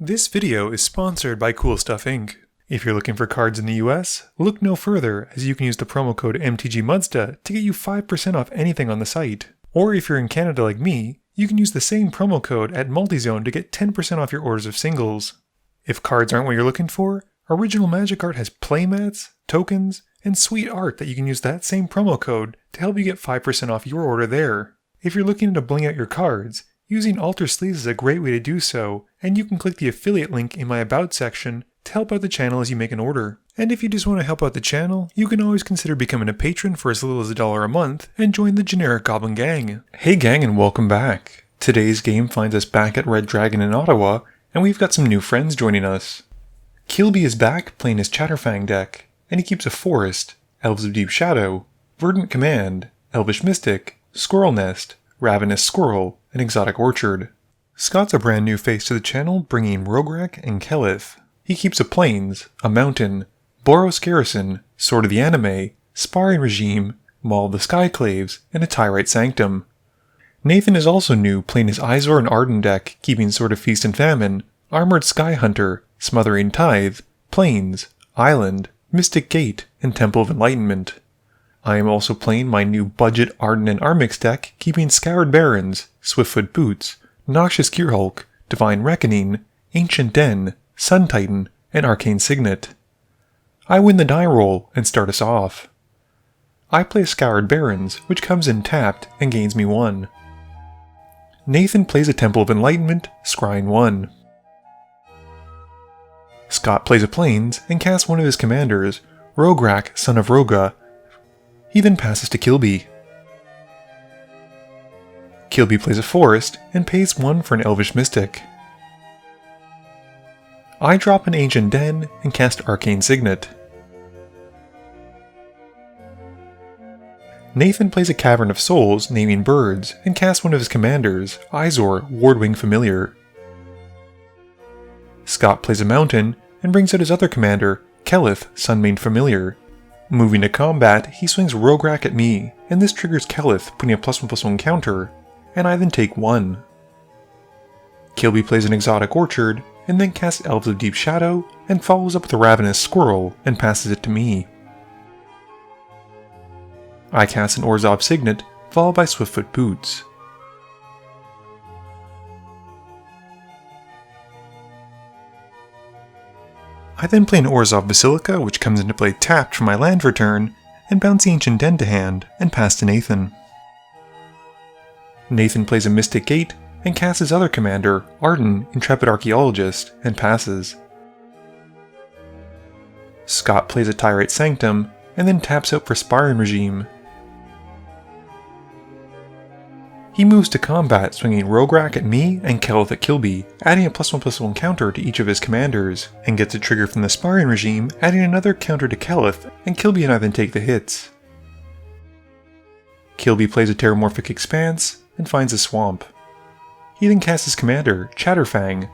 This video is sponsored by Cool Stuff Inc. If you're looking for cards in the US, look no further as you can use the promo code MTGMUDSTA to get you 5% off anything on the site. Or if you're in Canada like me, you can use the same promo code at Multizone to get 10% off your orders of singles. If cards aren't what you're looking for, Original Magic Art has playmats, tokens, and sweet art that you can use that same promo code to help you get 5% off your order there. If you're looking to bling out your cards, using Alter Sleeves is a great way to do so, and you can click the affiliate link in my About section to help out the channel as you make an order. And if you just want to help out the channel, you can always consider becoming a patron for as little as $1 a month and join the generic Goblin Gang. Hey gang, and welcome back. Today's game finds us back at Red Dragon in Ottawa, and we've got some new friends joining us. Kilby is back playing his Chatterfang deck, and he keeps a Forest, Elves of Deep Shadow, Verdant Command, Elvish Mystic, Squirrel Nest, Ravenous Squirrel, and Exotic Orchard. Scott's a brand new face to the channel, bringing Rograkh and Keleth. He keeps a Plains, a Mountain, Boros Garrison, Sword of the Anime, Sparring Regime, Maul of the Skyclaves, and a Tyrite Sanctum. Nathan is also new, playing his Esior and Ardenn deck, keeping Sword of Feast and Famine, Armored Sky Hunter, Smothering Tithe, Plains, Island, Mystic Gate, and Temple of Enlightenment. I am also playing my new budget Ardenn and Armix deck, keeping Scoured Barrens, Swiftfoot Boots, Noxious Gearhulk, Divine Reckoning, Ancient Den, Sun Titan, and Arcane Signet. I win the die roll and start us off. I play Scoured Barrens, which comes in tapped and gains me 1. Nathan plays a Temple of Enlightenment, scrying 1. Scott plays a Plains and casts one of his commanders, Rograkh, son of Rograkh. He then passes to Kilby. Kilby plays a Forest and pays 1 for an Elvish Mystic. I drop an Ancient Den and cast Arcane Signet. Nathan plays a Cavern of Souls, naming birds, and casts one of his commanders, Esior, Wardwing Familiar. Scott plays a Mountain and brings out his other commander, Keleth, Sunmane Familiar. Moving to combat, he swings Rograkh at me, and this triggers Keleth, putting a +1/+1 counter, and I then take 1. Kilby plays an Exotic Orchard, and then casts Elves of Deep Shadow, and follows up with a Ravenous Squirrel, and passes it to me. I cast an Orzhov Signet, followed by Swiftfoot Boots. I then play an Orzhov Basilica, which comes into play tapped for my land for turn, and bounce the Ancient Den to hand, and pass to Nathan. Nathan plays a Mystic Gate, and casts his other commander, Ardenn, Intrepid Archaeologist, and passes. Scott plays a Tyrite Sanctum, and then taps out for Sparring Regime. He moves to combat, swinging Rograkh at me and Keleth at Kilby, adding a +1/+1 counter to each of his commanders, and gets a trigger from the Sparring Regime, adding another counter to Keleth, and Kilby and I then take the hits. Kilby plays a Terramorphic Expanse, and finds a Swamp. He then casts his commander, Chatterfang,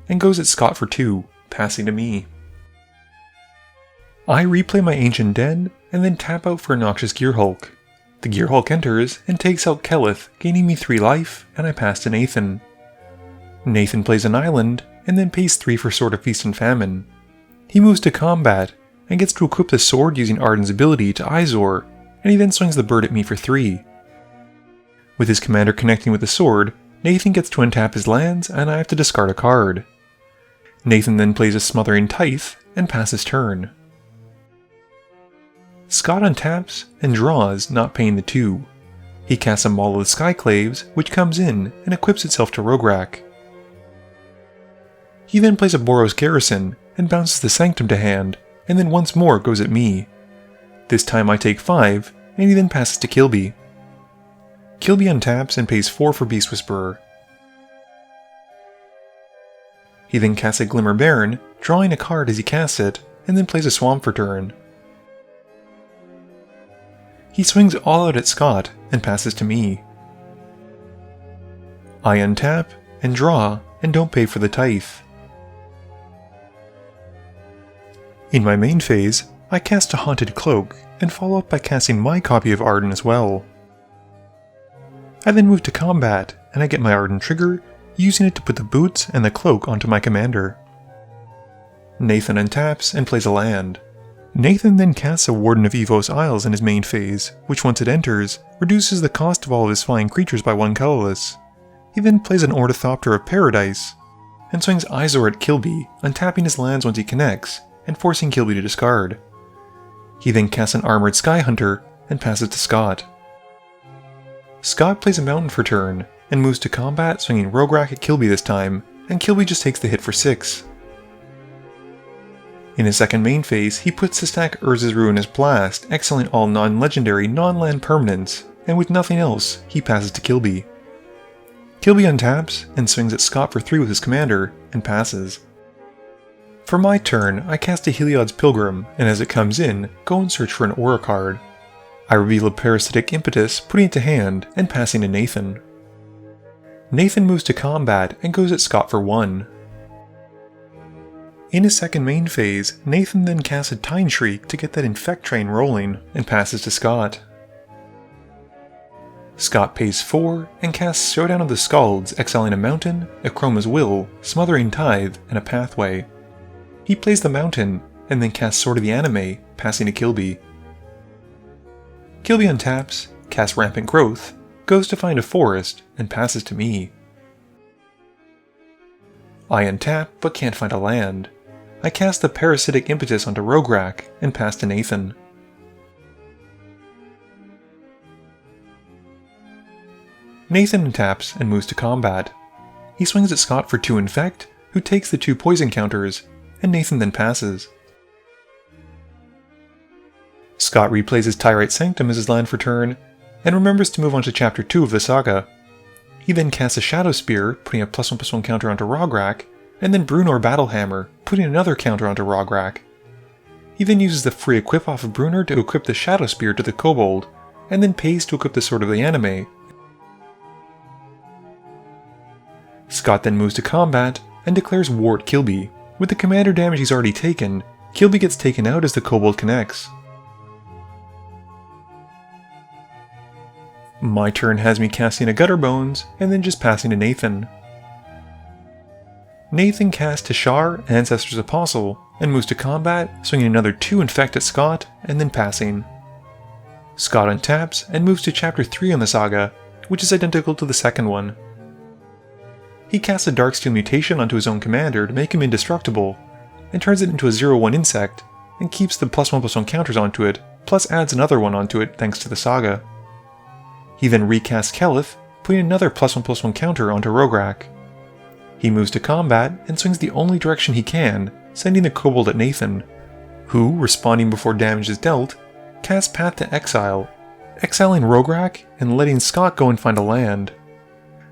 and goes at Scott for 2, passing to me. I replay my Ancient Den, and then tap out for a Noxious Gearhulk. The Gearhulk enters and takes out Keleth, gaining me 3 life, and I pass to Nathan. Nathan plays an Island, and then pays 3 for Sword of Feast and Famine. He moves to combat, and gets to equip the sword using Ardenn's ability to Esior, and he then swings the bird at me for 3. With his commander connecting with the sword, Nathan gets to untap his lands, and I have to discard a card. Nathan then plays a Smothering Tithe, and passes turn. Scott untaps and draws, not paying the 2. He casts a Maul of the Skyclaves, which comes in and equips itself to Rograkh. He then plays a Boros Garrison and bounces the Sanctum to hand, and then once more goes at me. This time I take 5, and he then passes to Kilby. Kilby untaps and pays 4 for Beast Whisperer. He then casts a Glimmer Baron, drawing a card as he casts it, and then plays a Swamp for turn. He swings all out at Scott and passes to me. I untap and draw and don't pay for the Tithe. In my main phase, I cast a Haunted Cloak and follow up by casting my copy of Ardenn as well. I then move to combat, and I get my Ardenn trigger, using it to put the boots and the cloak onto my commander. Nathan untaps and plays a land. Nathan then casts a Warden of Evos Isles in his main phase, which once it enters, reduces the cost of all of his flying creatures by 1 colorless. He then plays an Ornithopter of Paradise, and swings Esior at Kilby, untapping his lands once he connects, and forcing Kilby to discard. He then casts an Armored Skyhunter, and passes to Scott. Scott plays a Mountain for turn, and moves to combat swinging Rograkh at Kilby this time, and Kilby just takes the hit for 6. In his second main phase, he puts to stack Urza's Ruinous Blast, exiling all non-legendary, non-land permanents, and with nothing else, he passes to Kilby. Kilby untaps, and swings at Scott for 3 with his commander, and passes. For my turn, I cast a Heliod's Pilgrim, and as it comes in, go and search for an Aura card. I reveal a Parasitic Impetus, putting it to hand, and passing to Nathan. Nathan moves to combat, and goes at Scott for 1. In his second main phase, Nathan then casts a Tine Shriek to get that Infect train rolling, and passes to Scott. Scott pays 4, and casts Showdown of the Scalds, exiling a Mountain, a Chroma's Will, Smothering Tithe, and a Pathway. He plays the Mountain, and then casts Sword of the Anime, passing to Kilby. Kilby untaps, casts Rampant Growth, goes to find a forest, and passes to me. I untap, but can't find a land. I cast the Parasitic Impetus onto Rograkh, and pass to Nathan. Nathan untaps and moves to combat. He swings at Scott for 2 Infect, who takes the 2 poison counters, and Nathan then passes. Scott replays his Tyrite Sanctum as his land for turn, and remembers to move on to Chapter 2 of the saga. He then casts a Shadow Spear, putting a +1/+1 counter onto Rograkh, and then Brunor Battlehammer, putting another counter onto Rograkh. He then uses the free equip off of Brunor to equip the Shadow Spear to the Kobold, and then pays to equip the Sword of the Anime. Scott then moves to combat, and declares war at Kilby. With the commander damage he's already taken, Kilby gets taken out as the Kobold connects. My turn has me casting a Gutterbones, and then just passing to Nathan. Nathan casts Tashar, Ancestor's Apostle, and moves to combat, swinging another 2 Infect at Scott, and then passing. Scott untaps, and moves to Chapter 3 on the saga, which is identical to the second one. He casts a Darksteel Mutation onto his own commander to make him indestructible, and turns it into a 0/1 insect, and keeps the +1/+1 counters onto it, plus adds another one onto it thanks to the saga. He then recasts Keleth, putting another +1/+1 counter onto Rograkh. He moves to combat and swings the only direction he can, sending the Kobold at Nathan, who, responding before damage is dealt, casts Path to Exile, exiling Rograkh and letting Scott go and find a land.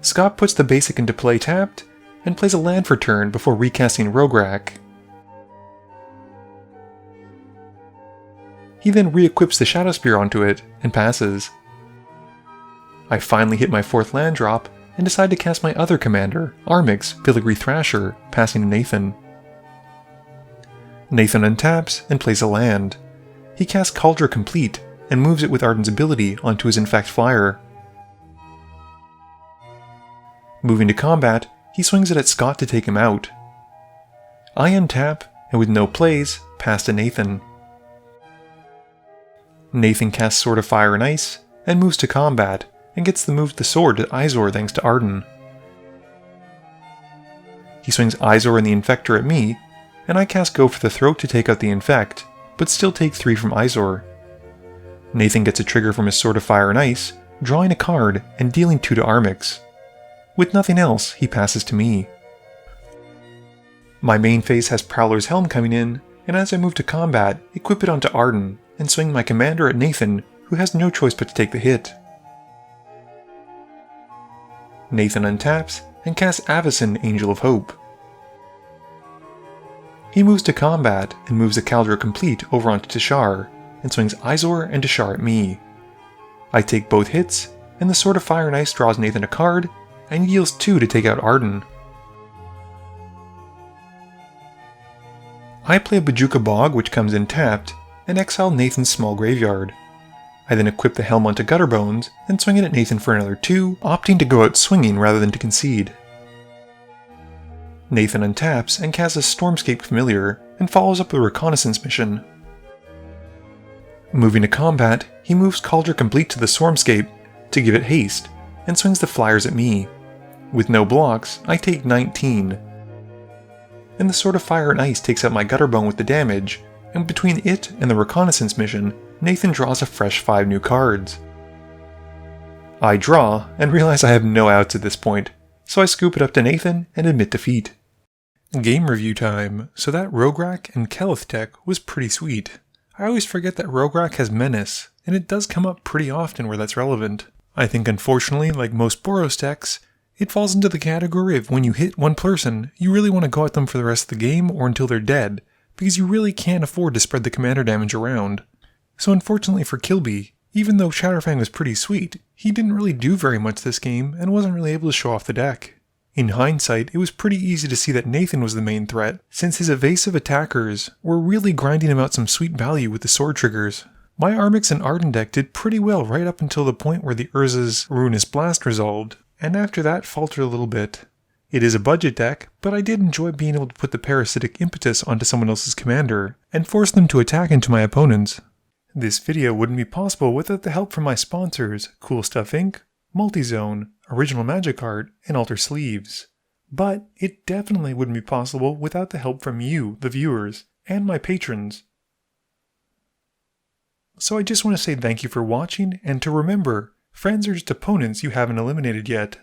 Scott puts the basic into play tapped, and plays a land for turn before recasting Rograkh. He then re-equips the Shadow Spear onto it, and passes. I finally hit my 4th land drop, and decide to cast my other commander, Armix, Filigree Thrasher, passing to Nathan. Nathan untaps and plays a land. He casts Cauldron Complete, and moves it with Ardenn's ability onto his Infect Flyer. Moving to combat, he swings it at Scott to take him out. I untap, and with no plays, pass to Nathan. Nathan casts Sword of Fire and Ice, and moves to combat, and gets the move to the sword to Esior thanks to Ardenn. He swings Esior and the Infector at me, and I cast Go for the Throat to take out the Infect, but still take 3 from Esior. Nathan gets a trigger from his Sword of Fire and Ice, drawing a card and dealing 2 to Armix. With nothing else, he passes to me. My main phase has Prowler's Helm coming in, and as I move to combat, equip it onto Ardenn, and swing my commander at Nathan, who has no choice but to take the hit. Nathan untaps, and casts Avacyn, Angel of Hope. He moves to combat, and moves the Cauldron Complete over onto Tashar, and swings Esior and Tashar at me. I take both hits, and the Sword of Fire and Ice draws Nathan a card, and yields 2 to take out Ardenn. I play a Bojuka Bog, which comes in tapped, and exile Nathan's small graveyard. I then equip the helm onto Gutterbones, and swing it at Nathan for another 2, opting to go out swinging rather than to concede. Nathan untaps and casts a Stormscape Familiar and follows up with a reconnaissance mission. Moving to combat, he moves Cauldron Complete to the Stormscape to give it haste, and swings the flyers at me. With no blocks, I take 19. And the Sword of Fire and Ice takes out my Gutterbone with the damage, and between it and the reconnaissance mission, Nathan draws a fresh 5 new cards. I draw, and realize I have no outs at this point, so I scoop it up to Nathan and admit defeat. Game review time. So that Rograkh and Keleth deck was pretty sweet. I always forget that Rograkh has Menace, and it does come up pretty often where that's relevant. I think unfortunately, like most Boros decks, it falls into the category of when you hit one person, you really want to go at them for the rest of the game or until they're dead, because you really can't afford to spread the commander damage around. So unfortunately for Kilby, even though Chatterfang was pretty sweet, he didn't really do very much this game and wasn't really able to show off the deck. In hindsight, it was pretty easy to see that Nathan was the main threat, since his evasive attackers were really grinding him out some sweet value with the sword triggers. My Armix and Ardenn deck did pretty well right up until the point where the Urza's Ruinous Blast resolved, and after that faltered a little bit. It is a budget deck, but I did enjoy being able to put the parasitic impetus onto someone else's commander, and force them to attack into my opponents. This video wouldn't be possible without the help from my sponsors, Cool Stuff Inc., Multizone, Original Magic Art, and Alter Sleeves. But it definitely wouldn't be possible without the help from you, the viewers, and my patrons. So I just want to say thank you for watching, and to remember, friends are just opponents you haven't eliminated yet.